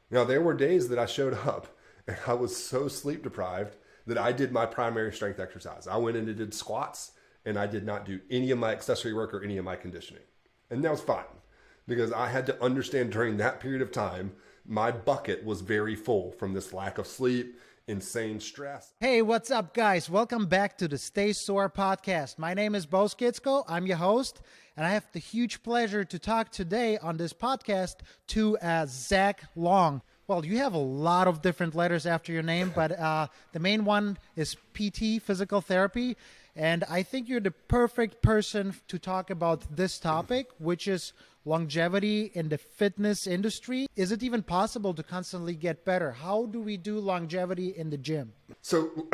Now, there were days that I showed up and I was so sleep deprived that I did my primary strength exercise. I went in and did squats and I did not do any of my accessory work or any of my conditioning. And that was fine because I had to understand during that period of time, my bucket was very full from this lack of sleep, insane stress. Hey, what's up, guys? Welcome back to the Stay Sore podcast. My name is Skitsko. I'm your host, and I have the huge pleasure to talk today on this podcast to Zach Long. Well, you have a lot of different letters after your name, but the main one is PT, physical therapy. And I think you're the perfect person to talk about this topic, which is longevity in the fitness industry. Is it even possible to constantly get better? How do we do longevity in the gym? So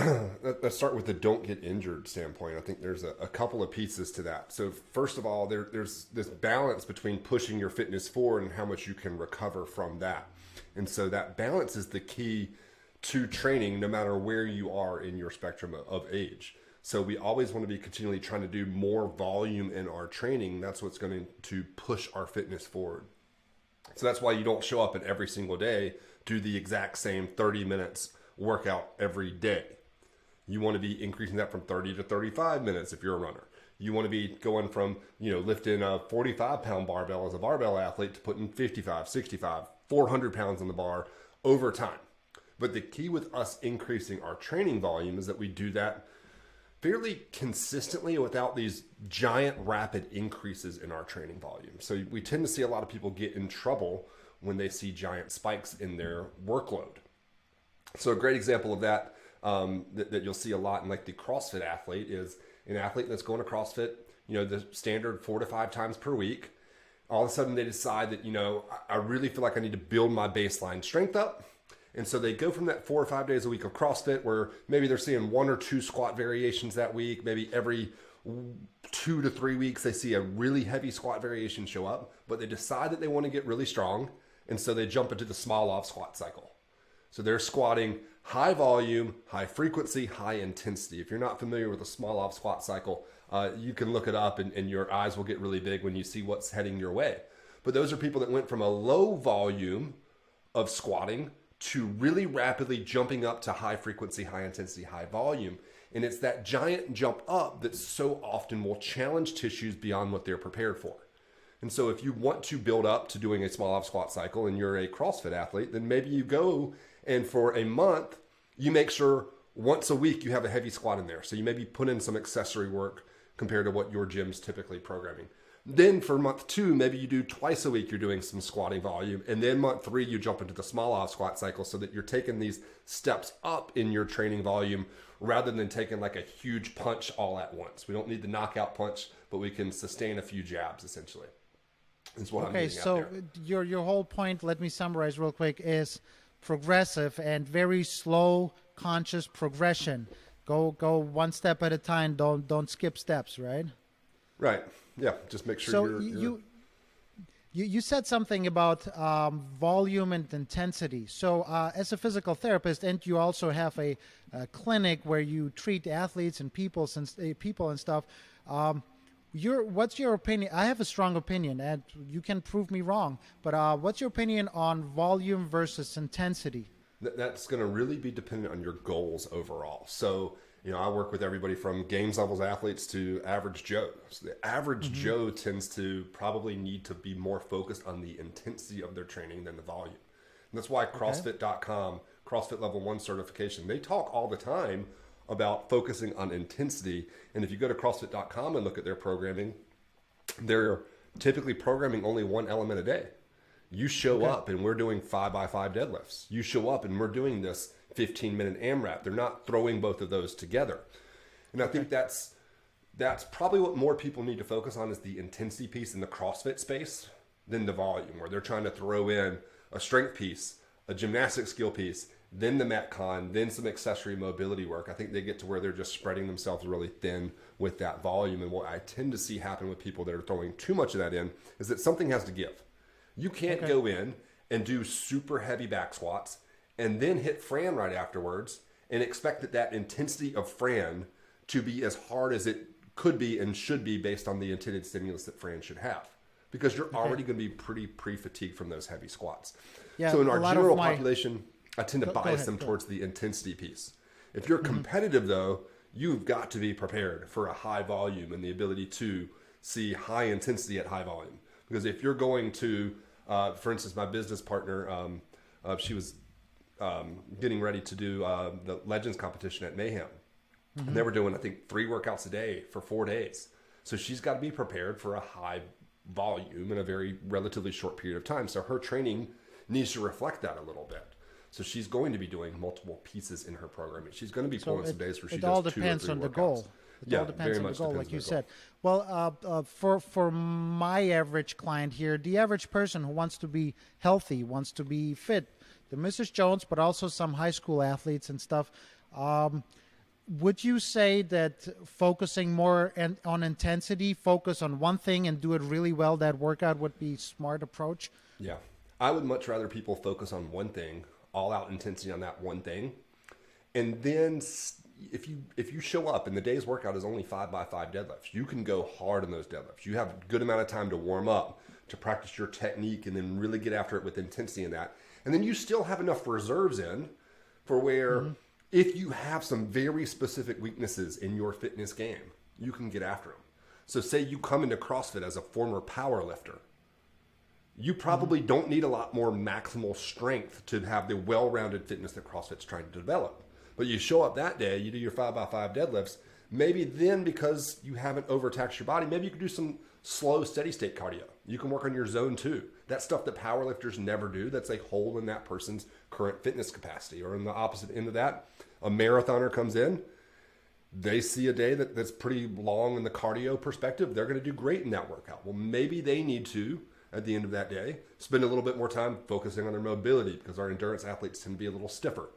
let's start with the don't get injured standpoint. I think there's a couple of pieces to that. So first of all, there's this balance between pushing your fitness forward and how much you can recover from that. And so that balance is the key to training no matter where you are in your spectrum of age. So we always want to be continually trying to do more volume in our training. That's what's going to push our fitness forward. So that's why you don't show up and every single day do the exact same 30 minutes workout every day. You want to be increasing that from 30 to 35 minutes if you're a runner. You want to be going from, lifting a 45-pound barbell as a barbell athlete to putting 55, 65, 400 pounds on the bar over time. But the key with us increasing our training volume is that we do that fairly consistently without these giant rapid increases in our training volume. So we tend to see a lot of people get in trouble when they see giant spikes in their workload. So a great example of that that you'll see a lot in like the CrossFit athlete is an athlete that's going to CrossFit, the standard 4 to 5 times per week. All of a sudden they decide that, I really feel like I need to build my baseline strength up. And so they go from that 4 or 5 days a week of CrossFit where maybe they're seeing 1 or 2 squat variations that week. Maybe every 2 to 3 weeks they see a really heavy squat variation show up, but they decide that they want to get really strong. And so they jump into the small off squat cycle. So they're squatting high volume, high frequency, high intensity. If you're not familiar with the small off squat cycle, you can look it up and your eyes will get really big when you see what's heading your way. But those are people that went from a low volume of squatting to really rapidly jumping up to high frequency, high intensity, high volume. And it's that giant jump up that so often will challenge tissues beyond what they're prepared for. And so if you want to build up to doing a small off squat cycle and you're a CrossFit athlete, then maybe you go and for a month, you make sure once a week you have a heavy squat in there. So you maybe put in some accessory work compared to what your gym's typically programming. Then for month 2, maybe you do twice a week, you're doing some squatting volume. And then month 3, you jump into the small off squat cycle so that you're taking these steps up in your training volume rather than taking like a huge punch all at once. We don't need the knockout punch, but we can sustain a few jabs essentially. Is what I'm getting at there. Okay, so your whole point, let me summarize real quick, is progressive and very slow, conscious progression. Go one step at a time. Don't skip steps, right? Right. Yeah. Just make sure. So you said something about volume and intensity. So as a physical therapist, and you also have a clinic where you treat athletes and people and stuff. What's your opinion? I have a strong opinion, and you can prove me wrong. But what's your opinion on volume versus intensity? That's going to really be dependent on your goals overall. So, I work with everybody from games levels athletes to average Joe. So the average Joe tends to probably need to be more focused on the intensity of their training than the volume. And that's why CrossFit.com, CrossFit Level 1 certification, they talk all the time about focusing on intensity. And if you go to CrossFit.com and look at their programming, they're typically programming only one element a day. You show up and we're doing 5x5 deadlifts. You show up and we're doing this 15-minute AMRAP. They're not throwing both of those together. And I think that's probably what more people need to focus on is the intensity piece in the CrossFit space than the volume, where they're trying to throw in a strength piece, a gymnastic skill piece, then the Metcon, then some accessory mobility work. I think they get to where they're just spreading themselves really thin with that volume. And what I tend to see happen with people that are throwing too much of that in is that something has to give. You can't go in and do super heavy back squats and then hit Fran right afterwards and expect that intensity of Fran to be as hard as it could be and should be based on the intended stimulus that Fran should have. because you're already going to be pretty pre-fatigued from those heavy squats. Yeah, So in our a lot general of my- population, I tend to bias them towards the intensity piece. If you're competitive, though, you've got to be prepared for a high volume and the ability to see high intensity at high volume. Because if you're going to, for instance, my business partner, she was getting ready to do the Legends competition at Mayhem. And they were doing, I think, 3 workouts a day for 4 days. So she's got to be prepared for a high volume in a very relatively short period of time. So her training needs to reflect that a little bit. So she's going to be doing multiple pieces in her program. She's going to be pulling some days where she does 2 or 3 workouts. It all depends on the goal. It all depends on the goal, like you said. Well, for my average client here, the average person who wants to be healthy, wants to be fit, the Mrs. Jones, but also some high school athletes and stuff, would you say that focusing more on intensity, focus on one thing and do it really well, that workout would be a smart approach? Yeah. I would much rather people focus on one thing, all out intensity on that one thing. And then if you show up and the day's workout is only 5x5 deadlifts, you can go hard on those deadlifts. You have a good amount of time to warm up, to practice your technique, and then really get after it with intensity in that. And then you still have enough reserves in for where if you have some very specific weaknesses in your fitness game, you can get after them. So say you come into CrossFit as a former power lifter. You probably don't need a lot more maximal strength to have the well-rounded fitness that CrossFit's trying to develop. But you show up that day, you do your 5x5 deadlifts, maybe then because you haven't overtaxed your body, maybe you can do some slow, steady state cardio. You can work on your zone 2. That stuff that powerlifters never do, that's a hole in that person's current fitness capacity. Or in the opposite end of that, a marathoner comes in, they see a day that's pretty long in the cardio perspective, they're going to do great in that workout. Well, maybe they need to, at the end of that day, spend a little bit more time focusing on their mobility because our endurance athletes tend to be a little stiffer.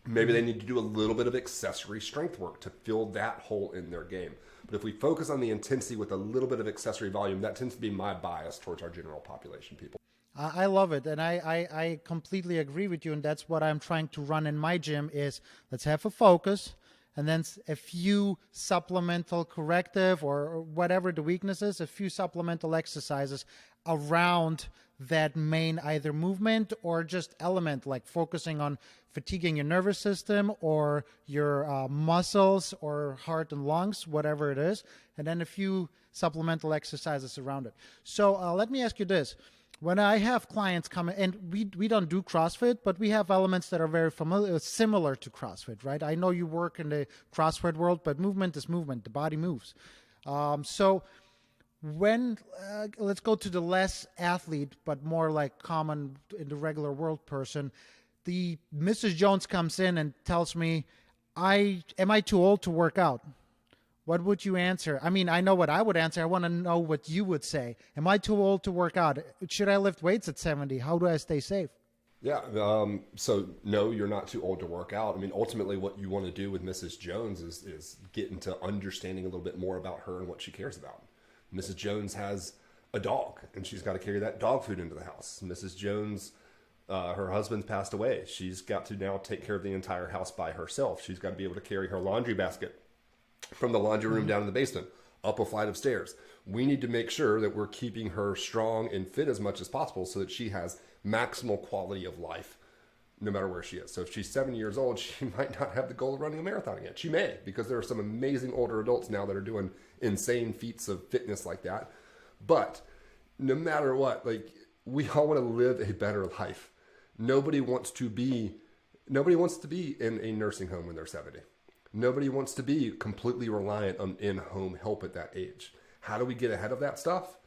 Maybe they need to do a little bit of accessory strength work to fill that hole in their game. But if we focus on the intensity with a little bit of accessory volume, that tends to be my bias towards our general population people. I love it, and I completely agree with you, and that's what I'm trying to run in my gym is let's have a focus, and then a few supplemental corrective or whatever the weakness is, a few supplemental exercises around that main either movement or just element, like focusing on fatiguing your nervous system or your muscles or heart and lungs, whatever it is, and then a few supplemental exercises around it. So let me ask you this. When I have clients come in, and we don't do CrossFit, but we have elements that are very familiar, similar to CrossFit, right? I know you work in the CrossFit world, but movement is movement. The body moves. So when, let's go to the less athlete, but more like common in the regular world person, the Mrs. Jones comes in and tells me, am I too old to work out? What would you answer? I mean, I know what I would answer. I want to know what you would say. Am I too old to work out? Should I lift weights at 70? How do I stay safe? Yeah. So no, you're not too old to work out. I mean, ultimately what you want to do with Mrs. Jones is get into understanding a little bit more about her and what she cares about. Mrs. Jones has a dog and she's got to carry that dog food into the house. Mrs. Jones, her husband's passed away. She's got to now take care of the entire house by herself. She's got to be able to carry her laundry basket from the laundry room down in the basement, up a flight of stairs. We need to make sure that we're keeping her strong and fit as much as possible so that she has maximal quality of life no matter where she is. So if she's 7 years old, she might not have the goal of running a marathon again. She may, because there are some amazing older adults now that are doing insane feats of fitness like that. But no matter what, like, we all want to live a better life. Nobody wants to be in a nursing home when they're 70. Nobody wants to be completely reliant on in-home help at that age. How do we get ahead of that stuff?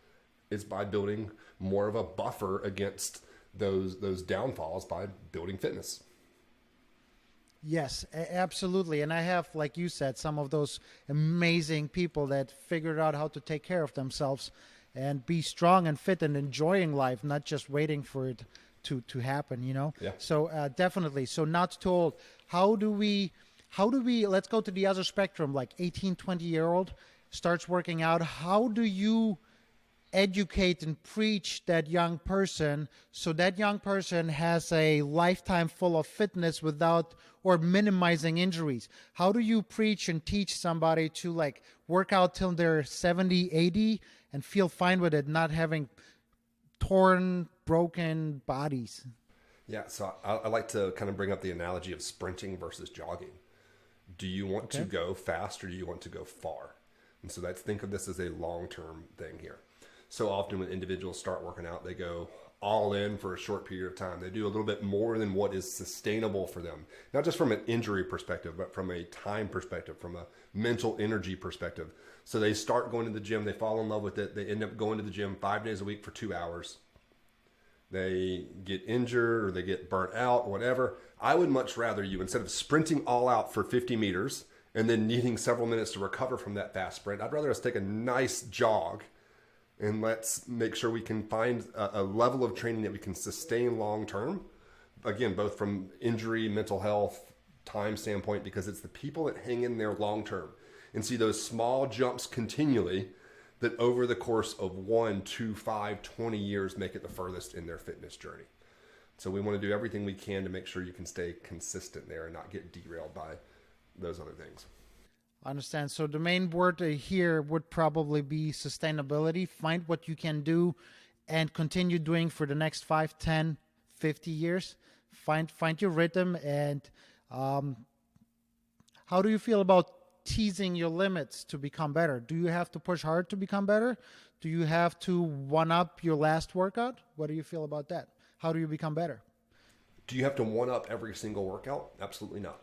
It's by building more of a buffer against those downfalls by building fitness. Yes, absolutely. And I have, like you said, some of those amazing people that figured out how to take care of themselves and be strong and fit and enjoying life, not just waiting for it to happen, you know? Yeah. So definitely. So not too old. How do we, let's go to the other spectrum, like 18, 20-year-old starts working out. How do you educate and preach that young person so that young person has a lifetime full of fitness without or minimizing injuries? How do you preach and teach somebody to like work out till they're 70, 80 and feel fine with it, not having torn, broken bodies? Yeah, so I like to kind of bring up the analogy of sprinting versus jogging. Do you want to go fast or do you want to go far? And so think of this as a long-term thing here. So often when individuals start working out, they go all in for a short period of time. They do a little bit more than what is sustainable for them, not just from an injury perspective, but from a time perspective, from a mental energy perspective. So they start going to the gym, they fall in love with it, they end up going to the gym 5 days a week for 2 hours. They get injured or they get burnt out, whatever. I would much rather you, instead of sprinting all out for 50 meters and then needing several minutes to recover from that fast sprint, I'd rather us take a nice jog and let's make sure we can find a level of training that we can sustain long term. Again, both from injury, mental health, time standpoint, because it's the people that hang in there long term and see those small jumps continually that over the course of 1, 2, 5, 20 years make it the furthest in their fitness journey. So we want to do everything we can to make sure you can stay consistent there and not get derailed by those other things. I understand. So the main word here would probably be sustainability. Find what you can do and continue doing for the next 5, 10, 50 years. Find your rhythm. And how do you feel about teasing your limits to become better? Do you have to push hard to become better? Do you have to one-up your last workout? What do you feel about that? How do you become better? Do you have to one-up every single workout? Absolutely not.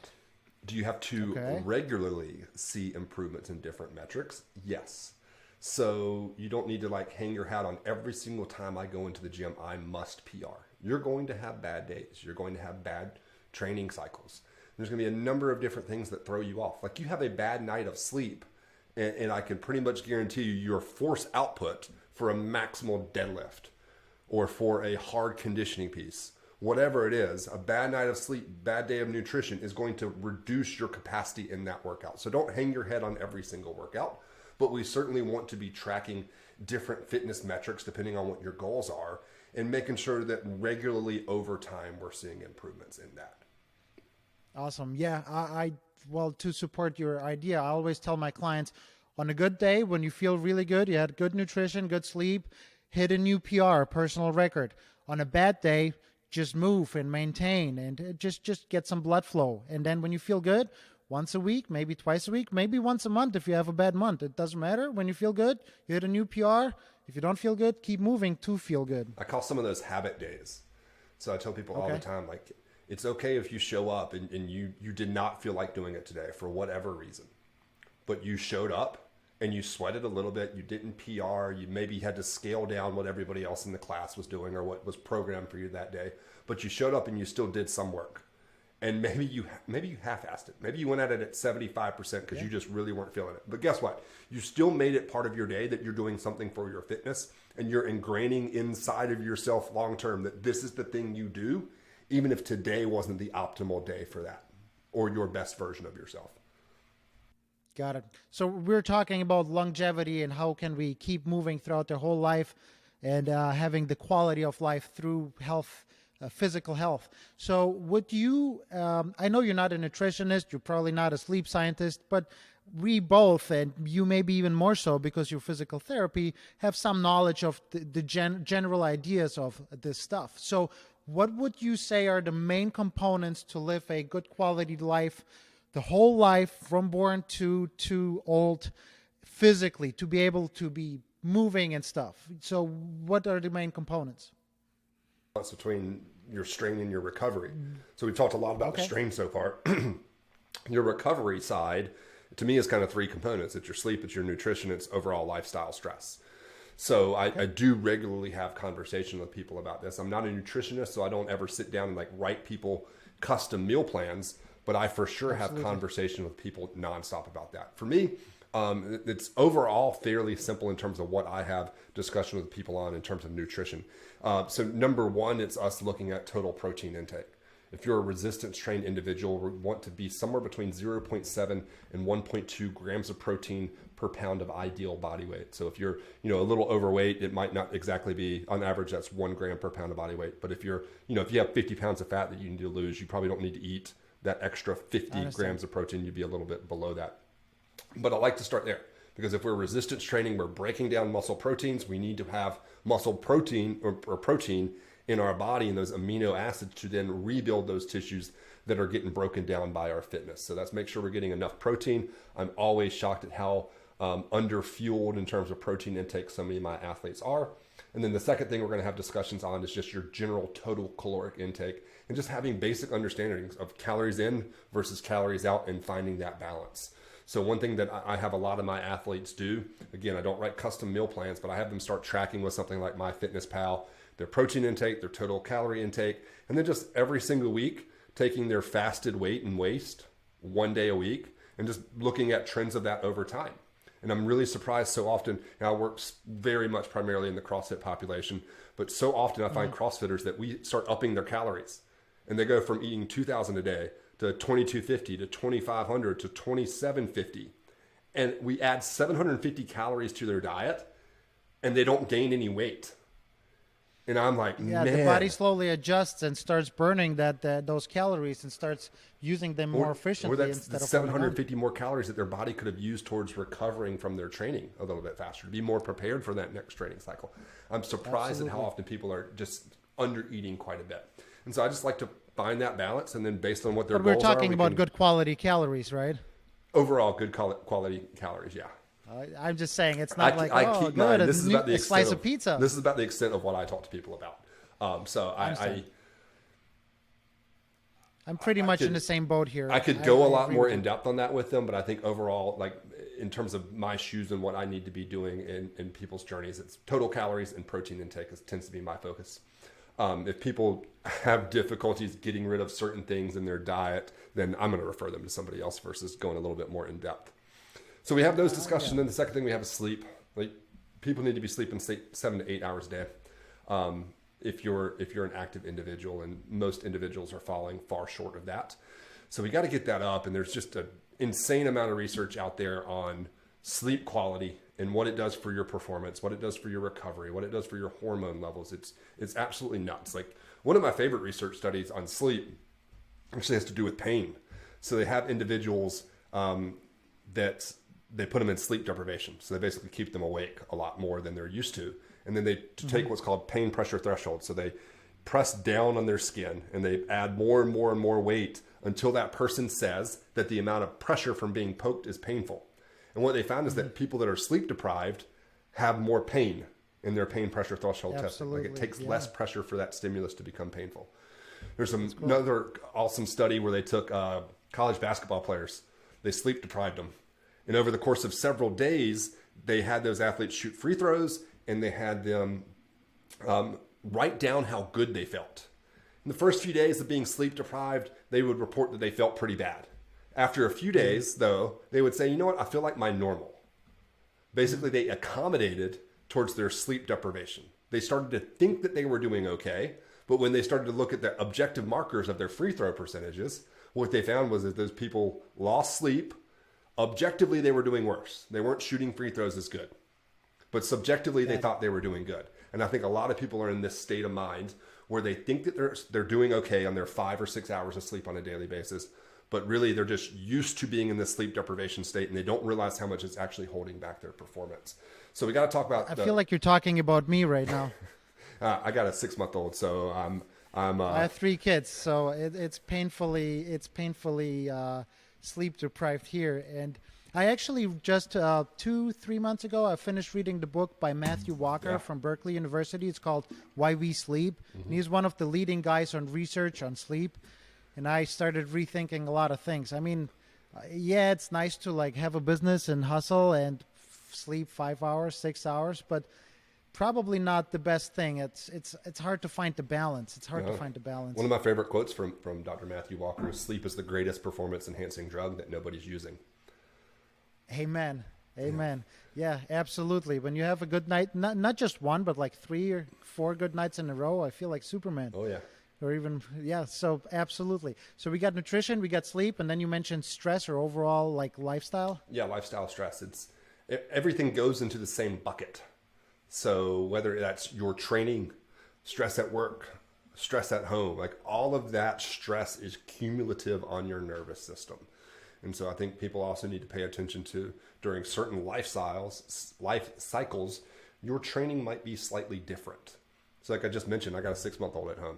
Do you have to regularly see improvements in different metrics? Yes. So you don't need to hang your hat on every single time I go into the gym, I must PR. You're going to have bad days. You're going to have bad training cycles. There's going to be a number of different things that throw you off. Like you have a bad night of sleep, and I can pretty much guarantee you your force output for a maximal deadlift or for a hard conditioning piece, whatever it is, a bad night of sleep, bad day of nutrition is going to reduce your capacity in that workout. So don't hang your head on every single workout, but we certainly want to be tracking different fitness metrics depending on what your goals are and making sure that regularly over time we're seeing improvements in that. Awesome. Yeah, well, to support your idea, I always tell my clients on a good day, when you feel really good, you had good nutrition, good sleep, hit a new PR, personal record. On a bad day, just move and maintain and just get some blood flow. And then when you feel good, once a week, maybe twice a week, maybe once a month if you have a bad month. It doesn't matter. When you feel good, you hit a new PR. If you don't feel good, keep moving to feel good. I call some of those habit days. So I tell people all the time, it's okay if you show up and you did not feel like doing it today for whatever reason, but you showed up and you sweated a little bit, you didn't PR, you maybe had to scale down what everybody else in the class was doing or what was programmed for you that day, but you showed up and you still did some work. And maybe you half-assed it. Maybe you went at it at 75% because you just really weren't feeling it. But guess what? You still made it part of your day that you're doing something for your fitness and you're ingraining inside of yourself long-term that this is the thing you do, even if today wasn't the optimal day for that or your best version of yourself. Got it. So we're talking about longevity and how can we keep moving throughout their whole life and having the quality of life through health, physical health. So would you, I know you're not a nutritionist, you're probably not a sleep scientist, but we both, and you maybe even more so because you're physical therapy, have some knowledge of the general ideas of this stuff. So what would you say are the main components to live a good quality life, the whole life from born to old, physically, to be able to be moving and stuff? So what are the main components? Between your strain and your recovery. So we've talked a lot about the strain so far. Your recovery side, to me, is kind of three components. It's your sleep, it's your nutrition, it's overall lifestyle stress. So I do regularly have conversation with people about this. I'm not a nutritionist, so I don't ever sit down and write people custom meal plans, but I for sure have conversation with people nonstop about that. For me, it's overall fairly simple in terms of what I have discussion with people on in terms of nutrition. So number one, it's us looking at total protein intake. If you're a resistance trained individual, we want to be somewhere between 0.7 and 1.2 grams of protein per pound of ideal body weight. So if you're, a little overweight, it might not exactly be, on average, that's 1 gram per pound of body weight. But if you're, if you have 50 pounds of fat that you need to lose, you probably don't need to eat that extra 50 grams of protein. You'd be a little bit below that. But I like to start there. Because if we're resistance training, we're breaking down muscle proteins. We need to have muscle protein or protein in our body and those amino acids to then rebuild those tissues that are getting broken down by our fitness. So let's make sure we're getting enough protein. I'm always shocked at how under-fueled in terms of protein intake some of my athletes are. And then the second thing we're going to have discussions on is just your general total caloric intake and just having basic understandings of calories in versus calories out and finding that balance. So one thing that I have a lot of my athletes do, again, I don't write custom meal plans, but I have them start tracking with something like MyFitnessPal, their protein intake, their total calorie intake, and then just every single week taking their fasted weight and waste one day a week and just looking at trends of that over time. And I'm really surprised so often, and I work very much primarily in the CrossFit population, but so often I find CrossFitters that we start upping their calories and they go from eating 2,000 a day to 2,250 to 2,500 to 2,750. And we add 750 calories to their diet and they don't gain any weight. And I'm like, yeah, man. The body slowly adjusts and starts burning those calories and starts using them more efficiently. Or that's instead the of 750 more calories that their body could have used towards recovering from their training a little bit faster, to be more prepared for that next training cycle. I'm surprised at how often people are just under eating quite a bit. And so I just like to find that balance, and then based on what their But we're goals are, talking about good quality calories, right? overall good quality calories. Yeah. I'm just saying it's not like, I oh, keep good, mine. This is about the a extent slice of of pizza. This is about the extent of what I talk to people about. So I'm pretty much in the same boat here. I could go a lot agree more with you. in depth on that with them, but I think overall, like in terms of my shoes and what I need to be doing in people's journeys, it's total calories and protein intake tends to be my focus. If people have difficulties getting rid of certain things in their diet, then I'm going to refer them to somebody else versus going a little bit more in depth. So we have those discussions. Yeah. Then the second thing we have is sleep. Like people need to be sleeping 7 to 8 hours a day. If you're an active individual, and most individuals are falling far short of that. So we got to get that up. And there's just an insane amount of research out there on sleep quality and what it does for your performance, what it does for your recovery, what it does for your hormone levels. It's absolutely nuts. Like one of my favorite research studies on sleep actually has to do with pain. So they have individuals that they put them in sleep deprivation. So they basically keep them awake a lot more than they're used to. And then they take what's called pain pressure threshold. So they press down on their skin and they add more and more and more weight until that person says that the amount of pressure from being poked is painful. And what they found is that people that are sleep deprived have more pain in their pain pressure threshold testing. Like it takes less pressure for that stimulus to become painful. There's another awesome study where they took college basketball players. They sleep deprived them. And over the course of several days, they had those athletes shoot free throws and they had them write down how good they felt. In the first few days of being sleep deprived, they would report that they felt pretty bad. After a few days, though, they would say, you know what, I feel like my normal. Basically, they accommodated towards their sleep deprivation. They started to think that they were doing okay, but when they started to look at the objective markers of their free throw percentages, what they found was that those people lost sleep. Objectively, they were doing worse. They weren't shooting free throws as good. But subjectively, they thought they were doing good. And I think a lot of people are in this state of mind where they think that they're doing okay on their 5 or 6 hours of sleep on a daily basis. But really, they're just used to being in this sleep deprivation state, and they don't realize how much it's actually holding back their performance. So we got to talk about. I feel like you're talking about me right now. I got a 6-month-old, so I have 3 kids, so it's painfully sleep deprived here. And I actually just 2-3 months ago, I finished reading the book by Matthew Walker from Berkeley University. It's called Why We Sleep. And he's one of the leading guys on research on sleep. And I started rethinking a lot of things. I mean, yeah, it's nice to like have a business and hustle and sleep 5 hours, 6 hours, but probably not the best thing. It's hard to find the balance. It's hard to find the balance. One of my favorite quotes from Dr. Matthew Walker is, sleep is the greatest performance enhancing drug that nobody's using. Amen. Amen. Yeah, absolutely. When you have a good night, not just one, but like 3 or 4 good nights in a row, I feel like Superman. Oh, yeah. Or even, so absolutely. So we got nutrition, we got sleep, and then you mentioned stress or overall like lifestyle. Yeah, lifestyle stress. Everything goes into the same bucket. So whether that's your training, stress at work, stress at home, like all of that stress is cumulative on your nervous system. And so I think people also need to pay attention to during certain life cycles, your training might be slightly different. So like I just mentioned, I got a 6-month-old at home.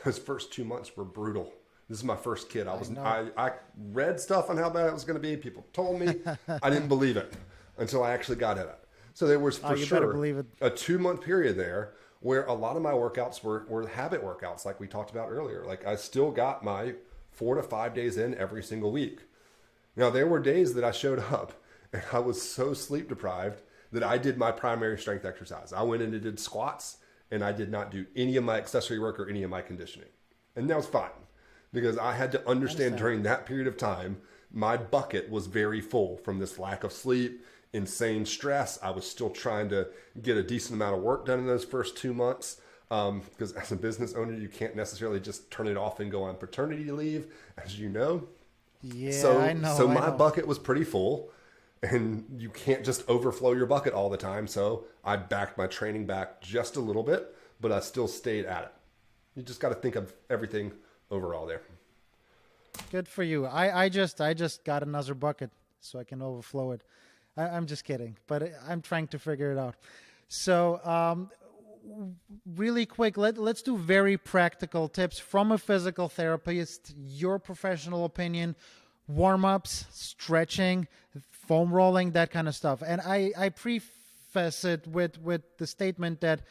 Those first 2 months were brutal. This is my first kid. I read stuff on how bad it was going to be. People told me. I didn't believe it until I actually got it. So there was for sure a 2-month period there where a lot of my workouts were habit workouts, like we talked about earlier. Like I still got my 4 to 5 days in every single week. Now there were days that I showed up and I was so sleep deprived that I did my primary strength exercise. I went in and did squats and I did not do any of my accessory work or any of my conditioning. And that was fine because I had to understand during that period of time, my bucket was very full from this lack of sleep, insane stress. I was still trying to get a decent amount of work done in those first 2 months. Because as a business owner, you can't necessarily just turn it off and go on paternity leave, as you know. Yeah, I know. So my bucket was pretty full, and you can't just overflow your bucket all the time. So I backed my training back just a little bit, but I still stayed at it. You just got to think of everything overall there. Good for you. I just got another bucket so I can overflow it. I'm just kidding, but I'm trying to figure it out. So really quick, let's do very practical tips from a physical therapist, your professional opinion, warm-ups, stretching, foam rolling, that kind of stuff. And I preface it with the statement that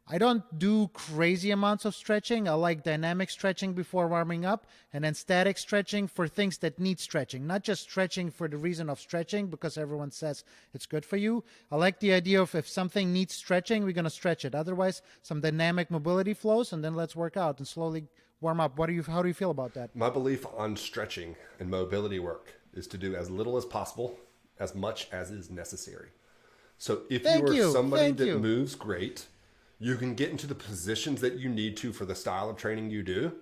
I don't do crazy amounts of stretching. I like dynamic stretching before warming up and then static stretching for things that need stretching, not just stretching for the reason of stretching because everyone says it's good for you. I like the idea of if something needs stretching, we're going to stretch it. Otherwise, some dynamic mobility flows and then let's work out and slowly warm up. How do you feel about that? My belief on stretching and mobility work is to do as little as possible, as much as is necessary. So if you are somebody that moves great, you can get into the positions that you need to for the style of training you do.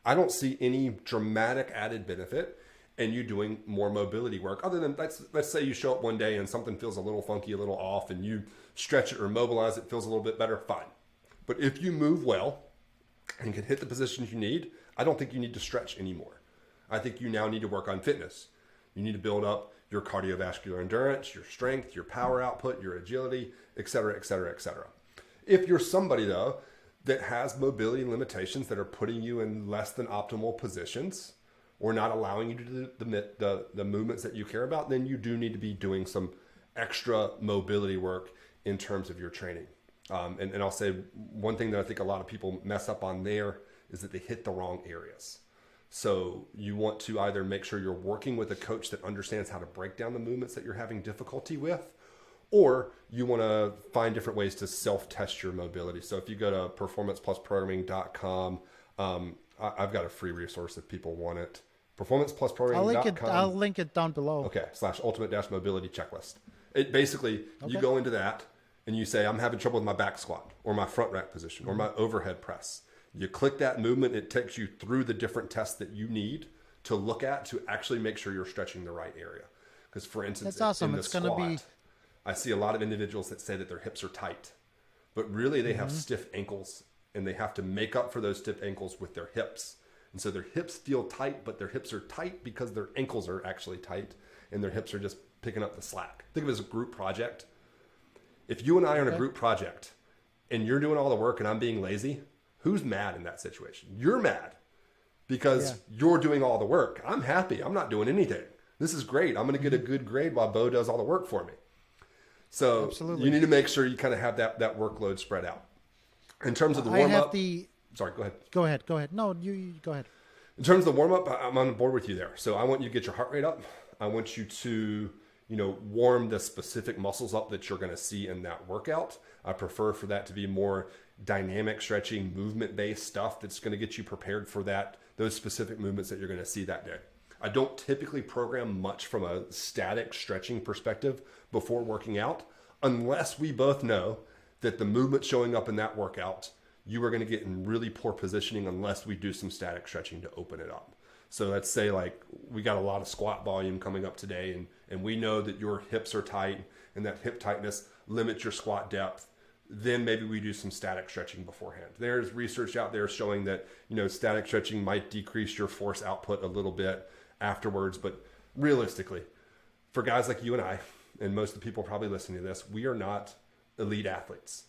I don't see any dramatic added benefit in you doing more mobility work other than let's say you show up one day and something feels a little funky, a little off, and you stretch it or mobilize it, feels a little bit better, fine. But if you move well and can hit the positions you need, I don't think you need to stretch anymore. I think you now need to work on fitness. You need to build up your cardiovascular endurance, your strength, your power output, your agility, et cetera, et cetera, et cetera. If you're somebody, though, that has mobility limitations that are putting you in less than optimal positions or not allowing you to do the movements that you care about, then you do need to be doing some extra mobility work in terms of your training. And I'll say one thing that I think a lot of people mess up on there is that they hit the wrong areas. So you want to either make sure you're working with a coach that understands how to break down the movements that you're having difficulty with, or you want to find different ways to self-test your mobility. So if you go to performanceplusprogramming.com, I've got a free resource if people want it. Performanceplusprogramming.com. I'll link it down below. Okay, /ultimate-mobility checklist. It basically, you go into that and you say, I'm having trouble with my back squat or my front rack position or my overhead press. You click that movement, it takes you through the different tests that you need to look at to actually make sure you're stretching the right area. Because for instance, that's awesome. in the squat, I see a lot of individuals that say that their hips are tight, but really they have stiff ankles and they have to make up for those stiff ankles with their hips. And so their hips feel tight, but their hips are tight because their ankles are actually tight and their hips are just picking up the slack. Think of it as a group project. If you and I are in a group project and you're doing all the work and I'm being lazy, who's mad in that situation? You're mad because you're doing all the work. I'm happy. I'm not doing anything. This is great. I'm going to get a good grade while Bo does all the work for me. So you need to make sure you kind of have that workload spread out. In terms of the warm-up. Sorry, go ahead. Go ahead. No, you go ahead. In terms of the warm-up, I'm on board with you there. So I want you to get your heart rate up. I want you to, warm the specific muscles up that you're going to see in that workout. I prefer for that to be more dynamic stretching, movement-based stuff that's going to get you prepared for those specific movements that you're going to see that day. I don't typically program much from a static stretching perspective before working out, unless we both know that the movement showing up in that workout, you are going to get in really poor positioning unless we do some static stretching to open it up. So let's say like we got a lot of squat volume coming up today and we know that your hips are tight and that hip tightness limits your squat depth. Then maybe we do some static stretching beforehand. There's research out there showing that, static stretching might decrease your force output a little bit afterwards, but realistically, for guys like you and I, and most of the people probably listening to this, we are not elite athletes.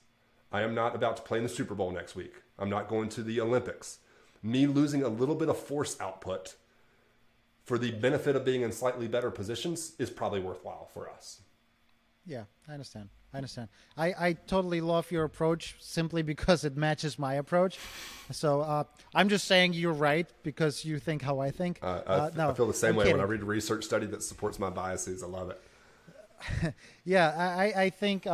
I am not about to play in the Super Bowl next week. I'm not going to the Olympics. Me losing a little bit of force output for the benefit of being in slightly better positions is probably worthwhile for us. Yeah, I understand. I totally love your approach simply because it matches my approach. So I'm just saying you're right because you think how I think. I feel the same way when I read a research study that supports my biases. I love it. Yeah, I think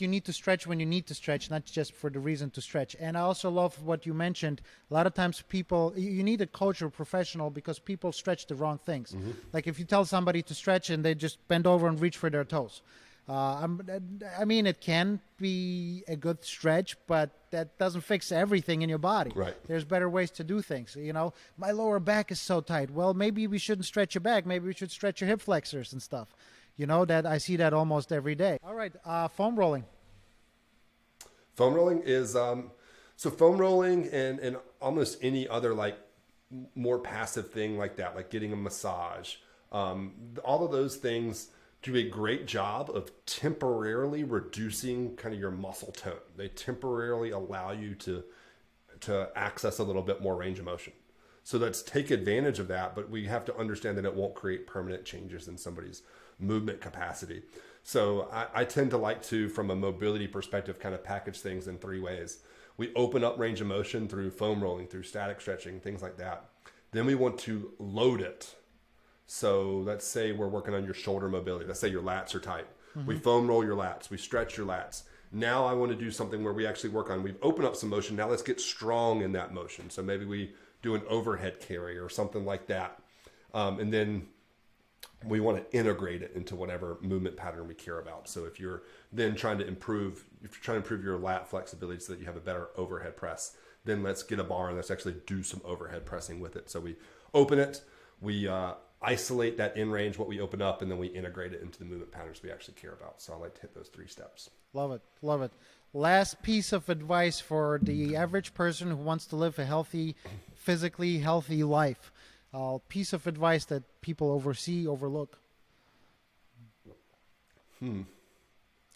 you need to stretch when you need to stretch, not just for the reason to stretch. And I also love what you mentioned. A lot of times you need a coach or professional because people stretch the wrong things. Mm-hmm. Like if you tell somebody to stretch and they just bend over and reach for their toes. I mean, it can be a good stretch, but that doesn't fix everything in your body. Right. There's better ways to do things. You know, my lower back is so tight. Well, maybe we shouldn't stretch your back. Maybe we should stretch your hip flexors and stuff. You know, that I see that almost every day. All right, foam rolling. Foam rolling is, so foam rolling and almost any other like more passive thing like that, like getting a massage, all of those things do a great job of temporarily reducing kind of your muscle tone. They temporarily allow you to access a little bit more range of motion. So let's take advantage of that, but we have to understand that it won't create permanent changes in somebody's movement capacity. So I tend to like to, from a mobility perspective, kind of package things in three ways. We open up range of motion through foam rolling, through static stretching, things like that. Then we want to load it. So let's say we're working on your shoulder mobility. Let's say your lats are tight. Mm-hmm. We foam roll your lats. We stretch your lats. Now I want to do something where we actually work on, we've opened up some motion. Now let's get strong in that motion. So maybe we do an overhead carry or something like that. And then we want to integrate it into whatever movement pattern we care about. So if you're then trying to improve your lat flexibility so that you have a better overhead press, then let's get a bar and let's actually do some overhead pressing with it. So we open it, we isolate that in range, what we open up, and then we integrate it into the movement patterns we actually care about. So I like to hit those 3 steps. Love it. Love it. Last piece of advice for the average person who wants to live a healthy, physically healthy life. Piece of advice that people overlook.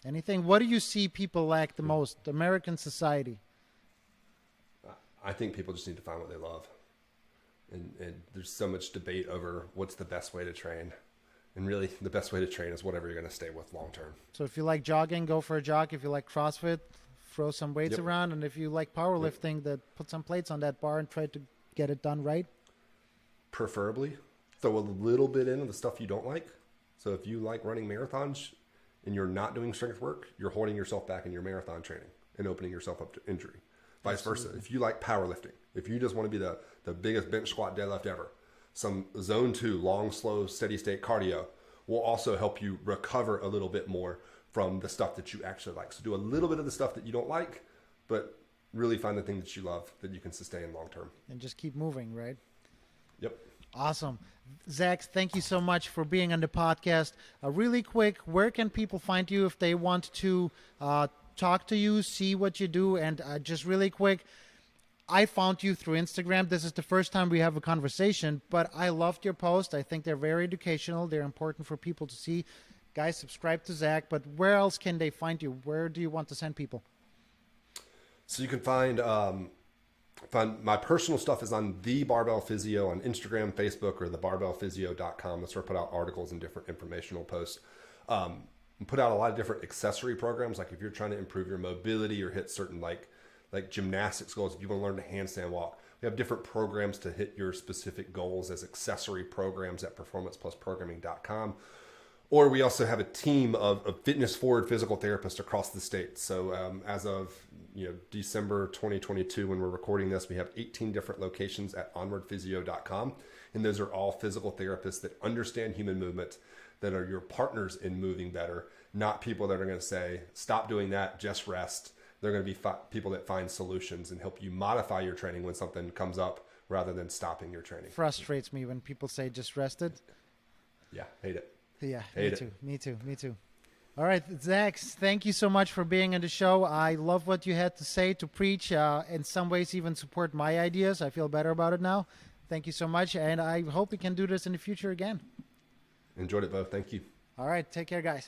Anything? What do you see people lack the most? American society. I think people just need to find what they love. And there's so much debate over what's the best way to train. And really, the best way to train is whatever you're going to stay with long term. So if you like jogging, go for a jog. If you like CrossFit, throw some weights around. And if you like powerlifting, put some plates on that bar and try to get it done right. Preferably throw a little bit in of the stuff you don't like. So if you like running marathons and you're not doing strength work, you're holding yourself back in your marathon training and opening yourself up to injury. Vice versa. If you like powerlifting, if you just want to be the biggest bench squat deadlift ever, some zone 2, long, slow, steady state cardio will also help you recover a little bit more from the stuff that you actually like. So do a little bit of the stuff that you don't like, but really find the thing that you love that you can sustain long term. And just keep moving, right? Yep. Awesome. Zach, thank you so much for being on the podcast. Really quick, where can people find you if they want to talk to you, see what you do? And just really quick, I found you through Instagram. This is the first time we have a conversation, but I loved your post. I think they're very educational. They're important for people to see. Guys, subscribe to Zach, but where else can they find you? Where do you want to send people? So you can find my personal stuff is on the Barbell Physio on Instagram, Facebook, or the barbellphysio.com. That's where I put out articles and different informational posts. Put out a lot of different accessory programs. Like if you're trying to improve your mobility or hit certain like gymnastics goals, if you want to learn to handstand walk, we have different programs to hit your specific goals as accessory programs at performanceplusprogramming.com. Or we also have a team of fitness forward physical therapists across the state. So as of December 2022, when we're recording this, we have 18 different locations at onwardphysio.com. And those are all physical therapists that understand human movement, that are your partners in moving better, not people that are going to say, stop doing that, just rest. They're going to be people that find solutions and help you modify your training when something comes up rather than stopping your training. Frustrates me when people say just rested. Yeah, hate it. Yeah, me too. All right, Zach, thank you so much for being on the show. I love what you had to say, to preach, in some ways even support my ideas. I feel better about it now. Thank you so much, and I hope we can do this in the future again. Enjoyed it, Bo. Thank you. All right. Take care, guys.